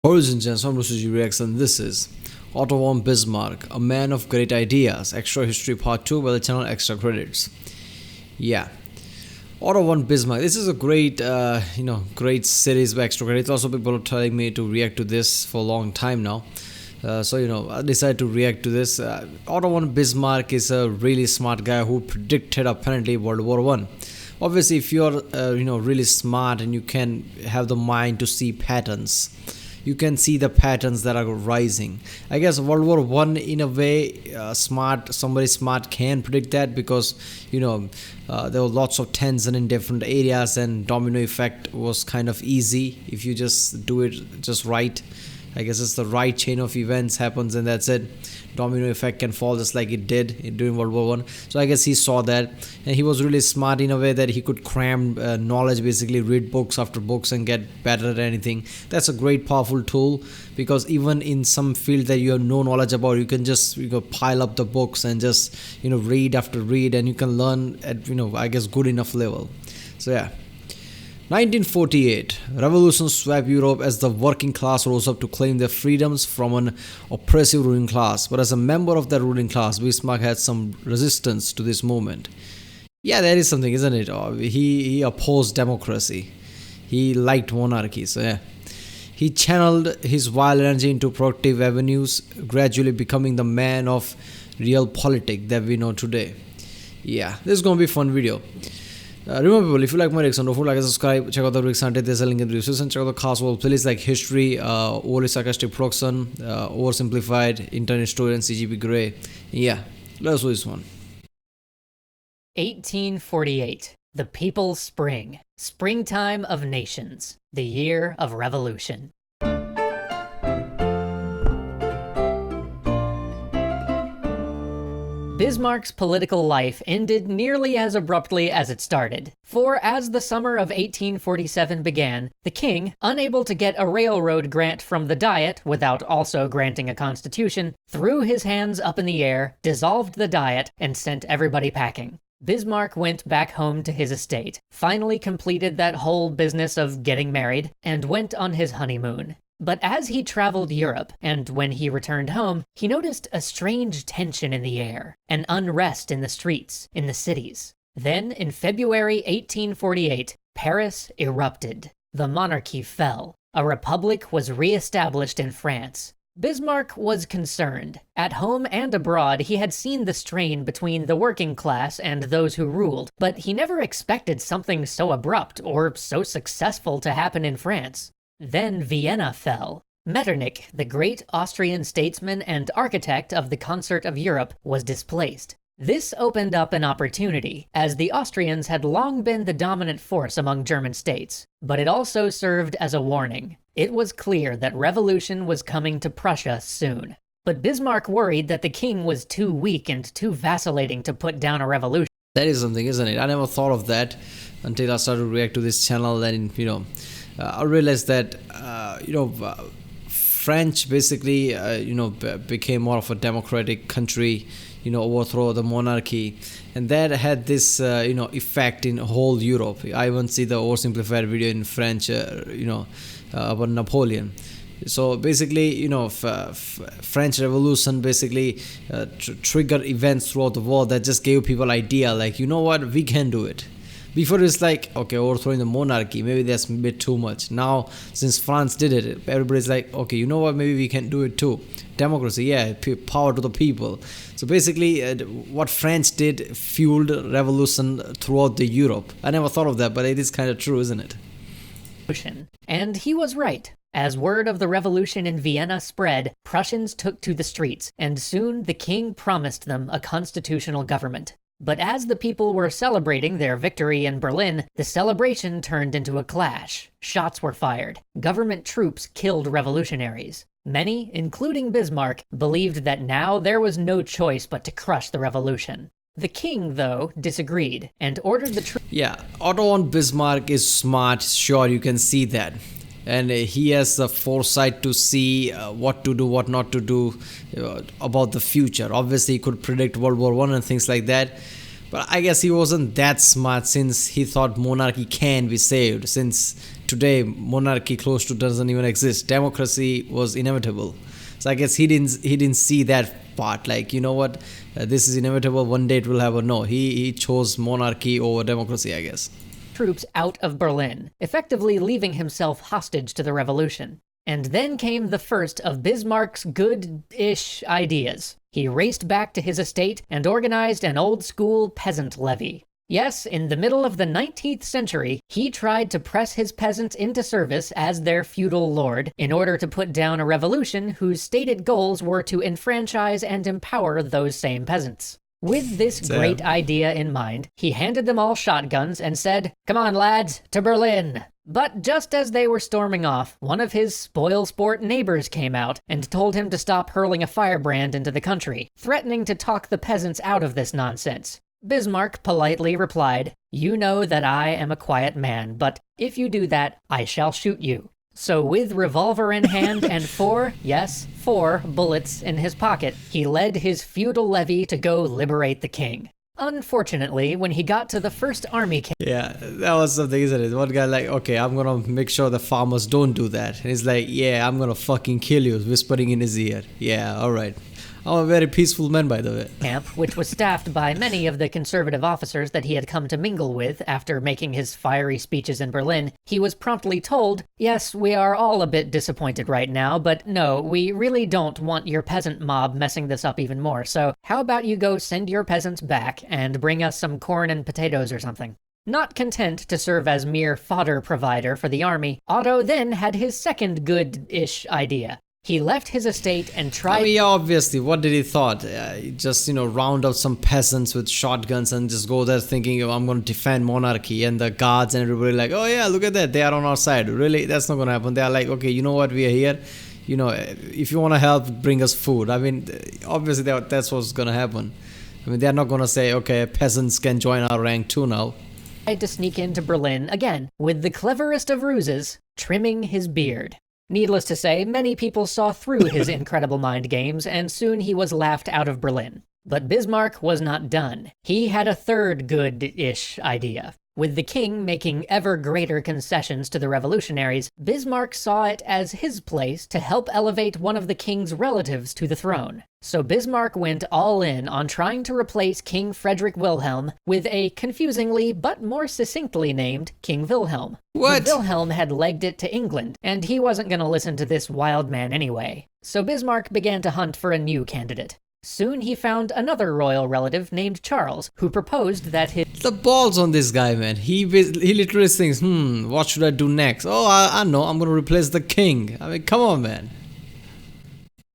Origins and some Suji reaction. This is Otto von Bismarck, a man of great ideas. Extra History Part 2 by the channel Extra Credits. Yeah. Otto von Bismarck. This is a great, great series by Extra Credits. Also, people are telling me to react to this for a long time now. I decided to react to this. Otto von Bismarck is a really smart guy who predicted apparently World War One. Obviously, if you're really smart and you can have the mind to see patterns, you can see the patterns that are rising. I guess World War One, in a way, somebody smart can predict that because there were lots of tension in different areas, and domino effect was kind of easy if you just do it just right. I guess it's the right chain of events happens and that's it. Domino effect can fall just like it did during World War One. So I guess he saw that, and he was really smart in a way that he could cram knowledge, basically read books after books and get better at anything. That's a great powerful tool, because even in some field that you have no knowledge about, you can just pile up the books and just read after read, and you can learn at I guess good enough level. So yeah. 1948, revolution swept Europe as the working class rose up to claim their freedoms from an oppressive ruling class. But as a member of that ruling class, Bismarck had some resistance to this movement. Yeah, that is something, isn't it? He opposed democracy. He liked monarchy, so yeah. He channeled his wild energy into productive avenues, gradually becoming the man of real politics that we know today. Yeah, this is gonna be a fun video. Remember people, if you like my reaction, don't forget to like and subscribe. Check out the reaction, there's a link in the description. Check out the cast world playlist like history, overly sarcastic production, oversimplified, internet story, and CGP Grey. Yeah, let's do this one. 1848. The People's Spring. Springtime of Nations. The year of revolution. Bismarck's political life ended nearly as abruptly as it started. For as the summer of 1847 began, the king, unable to get a railroad grant from the Diet without also granting a constitution, threw his hands up in the air, dissolved the Diet, and sent everybody packing. Bismarck went back home to his estate, finally completed that whole business of getting married, and went on his honeymoon. But as he traveled Europe, and when he returned home, he noticed a strange tension in the air, an unrest in the streets, in the cities. Then, in February 1848, Paris erupted. The monarchy fell. A republic was re-established in France. Bismarck was concerned. At home and abroad, he had seen the strain between the working class and those who ruled, but he never expected something so abrupt or so successful to happen in France. Then Vienna fell. Metternich, the great Austrian statesman and architect of the Concert of Europe, was displaced. This opened up an opportunity, as the Austrians had long been the dominant force among German states, but it also served as a warning. It was clear that revolution was coming to Prussia soon. But Bismarck worried that the king was too weak and too vacillating to put down a revolution. That is something, isn't it? I never thought of that until I started to react to this channel, and I realized that French basically became more of a democratic country, overthrow the monarchy, and that had this effect in whole Europe. I even see the oversimplified video in French about Napoleon. So basically, French Revolution basically triggered events throughout the world that just gave people idea like, what, we can do it. Before it's like, okay, overthrowing the monarchy, maybe that's a bit too much. Now, since France did it, everybody's like, okay, maybe we can do it too. Democracy, yeah, power to the people. So basically, what France did fueled revolution throughout the Europe. I never thought of that, but it is kind of true, isn't it? And he was right. As word of the revolution in Vienna spread, Prussians took to the streets, and soon the king promised them a constitutional government. But as the people were celebrating their victory in Berlin, the celebration turned into a clash. Shots were fired. Government troops killed revolutionaries. Many, including Bismarck, believed that now there was no choice but to crush the revolution. The king, though, disagreed, and ordered the troops. Yeah, Otto von Bismarck is smart, sure, you can see that. And he has the foresight to see what to do, what not to do about the future. Obviously, he could predict World War One and things like that. But I guess he wasn't that smart, since he thought monarchy can be saved, since today monarchy close to doesn't even exist. Democracy was inevitable. So I guess he didn't see that part. Like, you know what, this is inevitable. One day it will happen. No, he chose monarchy over democracy, I guess. Troops out of Berlin, effectively leaving himself hostage to the revolution. And then came the first of Bismarck's good-ish ideas. He raced back to his estate and organized an old-school peasant levy. Yes, in the middle of the 19th century, he tried to press his peasants into service as their feudal lord in order to put down a revolution whose stated goals were to enfranchise and empower those same peasants. With this great idea in mind, he handed them all shotguns and said, "Come on, lads, to Berlin." But just as they were storming off, one of his spoil-sport neighbors came out and told him to stop hurling a firebrand into the country, threatening to talk the peasants out of this nonsense. Bismarck politely replied, "You know that I am a quiet man, but if you do that, I shall shoot you." So with revolver in hand and four bullets in his pocket, he led his feudal levy to go liberate the king. Unfortunately, when he got to the first army camp... Yeah, that was something, isn't it? One guy like, okay, I'm gonna make sure the farmers don't do that. And he's like, yeah, I'm gonna fucking kill you, whispering in his ear. Yeah, alright. I'm a very peaceful man, by the way. Camp, which was staffed by many of the conservative officers that he had come to mingle with after making his fiery speeches in Berlin, he was promptly told, "Yes, we are all a bit disappointed right now, but no, we really don't want your peasant mob messing this up even more, so how about you go send your peasants back and bring us some corn and potatoes or something?" Not content to serve as mere fodder provider for the army, Otto then had his second good-ish idea. He left his estate and tried... I mean, yeah, obviously, what did he thought? Just, round up some peasants with shotguns and just go there thinking, oh, I'm going to defend monarchy, and the guards and everybody like, oh yeah, look at that, they are on our side. Really? That's not going to happen. They are like, okay, you know what, we are here. If you want to help, bring us food. I mean, obviously that's what's going to happen. I mean, they're not going to say, okay, peasants can join our rank too now. Tried to sneak into Berlin, again, with the cleverest of ruses, trimming his beard. Needless to say, many people saw through his incredible mind games, and soon he was laughed out of Berlin. But Bismarck was not done. He had a third good-ish idea. With the king making ever greater concessions to the revolutionaries, Bismarck saw it as his place to help elevate one of the king's relatives to the throne. So Bismarck went all in on trying to replace King Frederick Wilhelm with a confusingly but more succinctly named King Wilhelm. What? Wilhelm had legged it to England, and he wasn't going to listen to this wild man anyway. So Bismarck began to hunt for a new candidate. Soon he found another royal relative named Charles, who proposed that his... The balls on this guy, man. He literally thinks, what should I do next? Oh, I know, I'm going to replace the king. I mean, come on, man.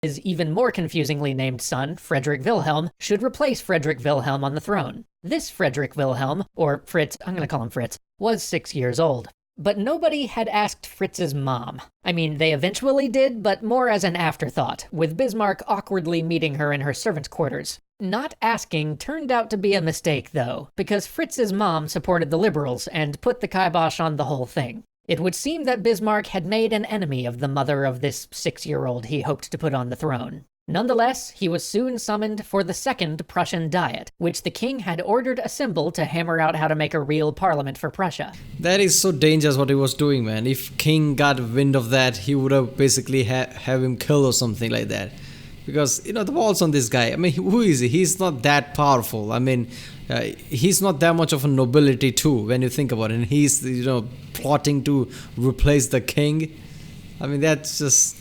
His even more confusingly named son, Frederick Wilhelm, should replace Frederick Wilhelm on the throne. This Frederick Wilhelm, or Fritz, I'm going to call him Fritz, was 6 years old. But nobody had asked Fritz's mom. I mean, they eventually did, but more as an afterthought, with Bismarck awkwardly meeting her in her servants' quarters. Not asking turned out to be a mistake, though, because Fritz's mom supported the liberals and put the kibosh on the whole thing. It would seem that Bismarck had made an enemy of the mother of this 6-year-old he hoped to put on the throne. Nonetheless, he was soon summoned for the Second Prussian Diet, which the king had ordered assembled to hammer out how to make a real parliament for Prussia. That is so dangerous what he was doing, man. If king got wind of that, he would have basically have him killed or something like that. Because, the balls on this guy, I mean, who is he? He's not that powerful. I mean, he's not that much of a nobility too, when you think about it. And he's, plotting to replace the king. I mean, that's just...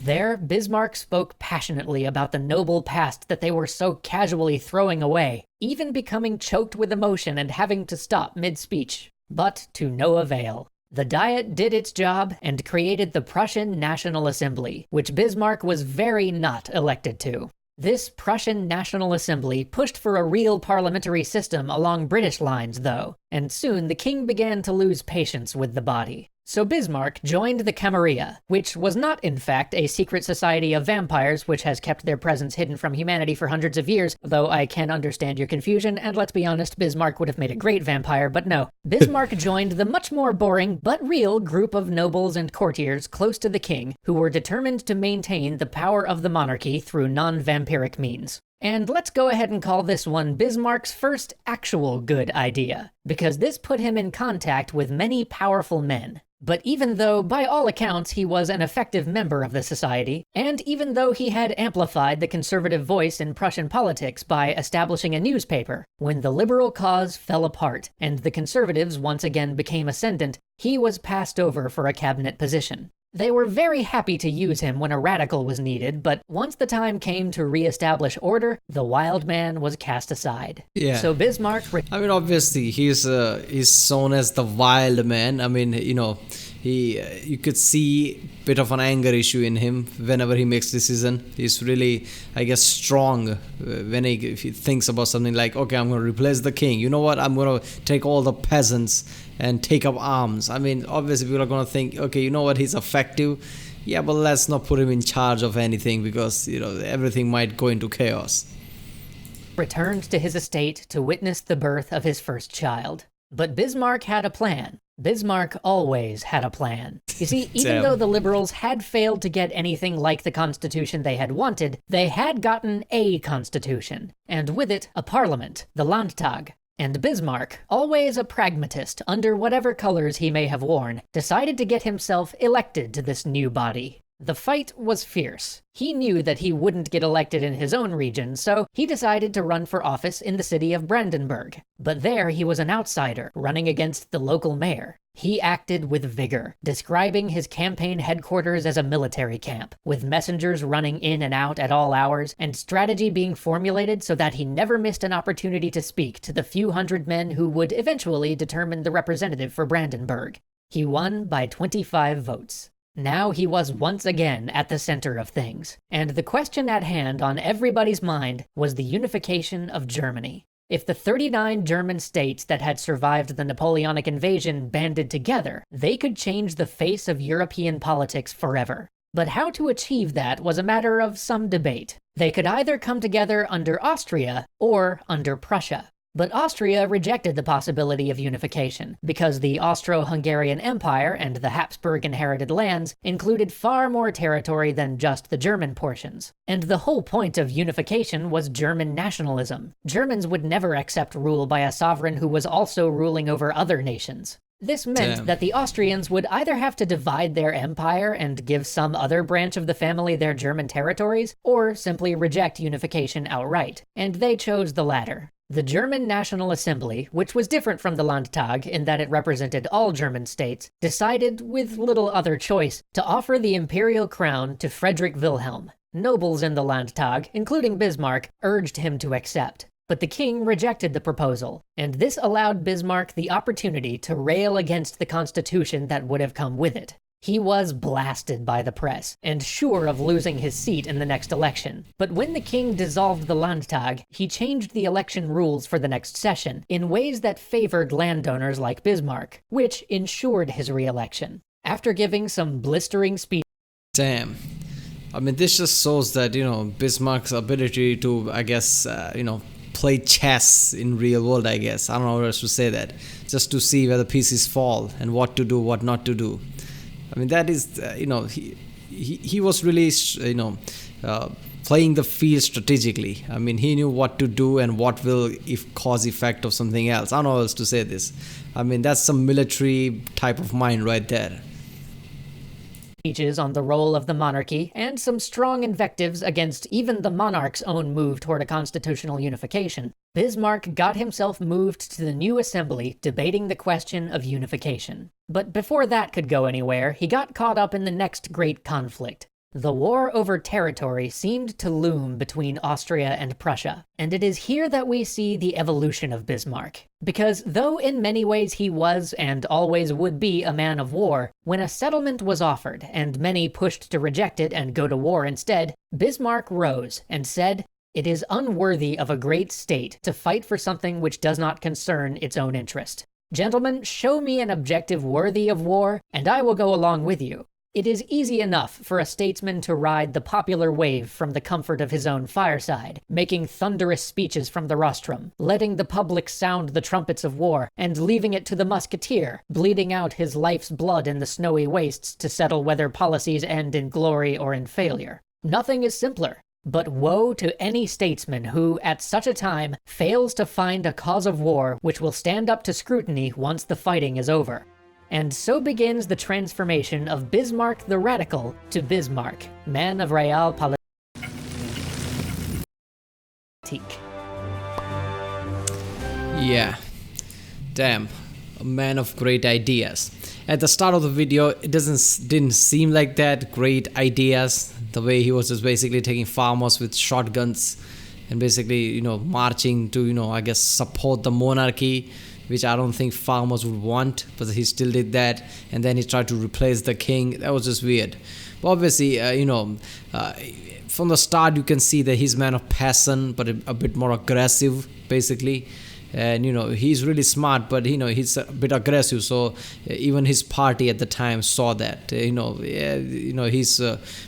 There, Bismarck spoke passionately about the noble past that they were so casually throwing away, even becoming choked with emotion and having to stop mid-speech. But to no avail. The Diet did its job and created the Prussian National Assembly, which Bismarck was very not elected to. This Prussian National Assembly pushed for a real parliamentary system along British lines, though, and soon the king began to lose patience with the body. So Bismarck joined the Camarilla, which was not in fact a secret society of vampires which has kept their presence hidden from humanity for hundreds of years, though I can understand your confusion, and let's be honest, Bismarck would have made a great vampire, but no. Bismarck joined the much more boring but real group of nobles and courtiers close to the king who were determined to maintain the power of the monarchy through non-vampiric means. And let's go ahead and call this one Bismarck's first actual good idea, because this put him in contact with many powerful men. But even though, by all accounts, he was an effective member of the society, and even though he had amplified the conservative voice in Prussian politics by establishing a newspaper, when the liberal cause fell apart and the conservatives once again became ascendant, he was passed over for a cabinet position. They were very happy to use him when a radical was needed, but once the time came to re-establish order, the wild man was cast aside. Yeah. So Bismarck... Obviously, he's shown as the wild man. You could see a bit of an anger issue in him whenever he makes decision. He's really, I guess, strong if he thinks about something like, okay, I'm going to replace the king. You know what? I'm going to take all the peasants and take up arms. Obviously, people are going to think, okay, you know what? He's effective. Yeah, but let's not put him in charge of anything because, everything might go into chaos. Returned to his estate to witness the birth of his first child. But Bismarck had a plan. Bismarck always had a plan. You see, even though the liberals had failed to get anything like the constitution they had wanted, they had gotten a constitution, and with it, a parliament, the Landtag. And Bismarck, always a pragmatist under whatever colors he may have worn, decided to get himself elected to this new body. The fight was fierce. He knew that he wouldn't get elected in his own region, so he decided to run for office in the city of Brandenburg. But there he was an outsider, running against the local mayor. He acted with vigor, describing his campaign headquarters as a military camp, with messengers running in and out at all hours, and strategy being formulated so that he never missed an opportunity to speak to the few hundred men who would eventually determine the representative for Brandenburg. He won by 25 votes. Now he was once again at the center of things, and the question at hand on everybody's mind was the unification of Germany. If the 39 German states that had survived the Napoleonic invasion banded together, they could change the face of European politics forever. But how to achieve that was a matter of some debate. They could either come together under Austria or under Prussia. But Austria rejected the possibility of unification, because the Austro-Hungarian Empire and the Habsburg-inherited lands included far more territory than just the German portions. And the whole point of unification was German nationalism. Germans would never accept rule by a sovereign who was also ruling over other nations. This meant that the Austrians would either have to divide their empire and give some other branch of the family their German territories, or simply reject unification outright, and they chose the latter. The German National Assembly, which was different from the Landtag in that it represented all German states, decided, with little other choice, to offer the imperial crown to Frederick Wilhelm. Nobles in the Landtag, including Bismarck, urged him to accept. But the king rejected the proposal, and this allowed Bismarck the opportunity to rail against the constitution that would have come with it. He was blasted by the press, and sure of losing his seat in the next election. But when the king dissolved the Landtag, he changed the election rules for the next session in ways that favored landowners like Bismarck, which ensured his re-election. After giving some blistering speeches... This just shows that, Bismarck's ability to, play chess in real world, I guess. I don't know how else to say that. Just to see where the pieces fall and what to do, what not to do. That is, he was really, playing the field strategically. He knew what to do and what will cause effect of something else. I don't know how else to say this. That's some military type of mind right there. Speeches on the role of the monarchy, and some strong invectives against even the monarch's own move toward a constitutional unification, Bismarck got himself moved to the new assembly debating the question of unification. But before that could go anywhere, he got caught up in the next great conflict. The war over territory seemed to loom between Austria and Prussia, and it is here that we see the evolution of Bismarck. Because though in many ways he was and always would be a man of war, when a settlement was offered and many pushed to reject it and go to war instead, Bismarck rose and said, "It is unworthy of a great state to fight for something which does not concern its own interest. Gentlemen, show me an objective worthy of war, and I will go along with you." It is easy enough for a statesman to ride the popular wave from the comfort of his own fireside, making thunderous speeches from the rostrum, letting the public sound the trumpets of war, and leaving it to the musketeer, bleeding out his life's blood in the snowy wastes to settle whether policies end in glory or in failure. Nothing is simpler. But woe to any statesman who, at such a time, fails to find a cause of war which will stand up to scrutiny once the fighting is over. And so begins the transformation of Bismarck the Radical to Bismarck, man of realpolitik. Yeah, damn, a man of great ideas. At the start of the video, it didn't seem like that great ideas. The way he was just basically taking farmers with shotguns and basically, marching to, I guess, support the monarchy, which I don't think farmers would want, but he still did that. And then he tried to replace the king. That was just weird. But obviously, from the start, you can see that he's a man of passion, but a bit more aggressive, basically. And he's really smart, but he's a bit aggressive, so even his party at the time saw that. He's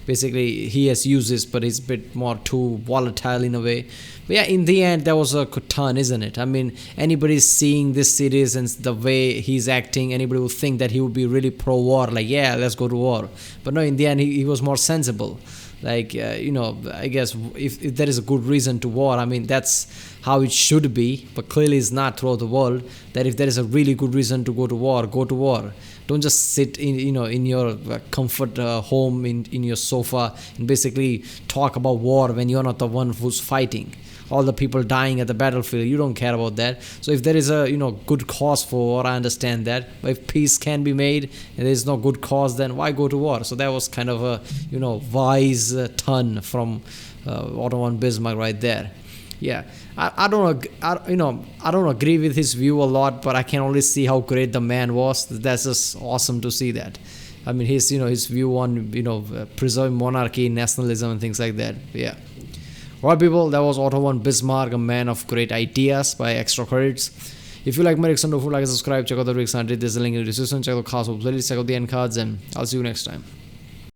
basically, he has uses, but he's a bit more too volatile in a way. But yeah, in the end, that was a good turn, isn't it? I mean, anybody seeing this series and the way he's acting, anybody would think that he would be really pro-war, like, yeah, let's go to war. But no, in the end, he was more sensible. Like, I guess if there is a good reason to war, I mean, that's how it should be, but clearly it's not throughout the world. That if there is a really good reason to go to war, go to war. Don't just sit in your comfort home, in your sofa, and basically talk about war when you're not the one who's fighting. All the people dying at the battlefield, you don't care about that. So if there is a good cause for war, I understand that. But if peace can be made and there is no good cause, then why go to war? So that was kind of a wise turn from Otto von Bismarck right there. Yeah, I don't agree with his view a lot, but I can only see how great the man was. That's just awesome to see that. I mean, his view on preserving monarchy, nationalism, and things like that. Yeah. Alright, people, that was Otto von Bismarck, a man of great ideas, by Extra Credits. If you like my reaction, don't forget to like and subscribe. Check out the lyrics and read. There's a link in the description. Check out the cast of playlist, check out the end cards, and I'll see you next time.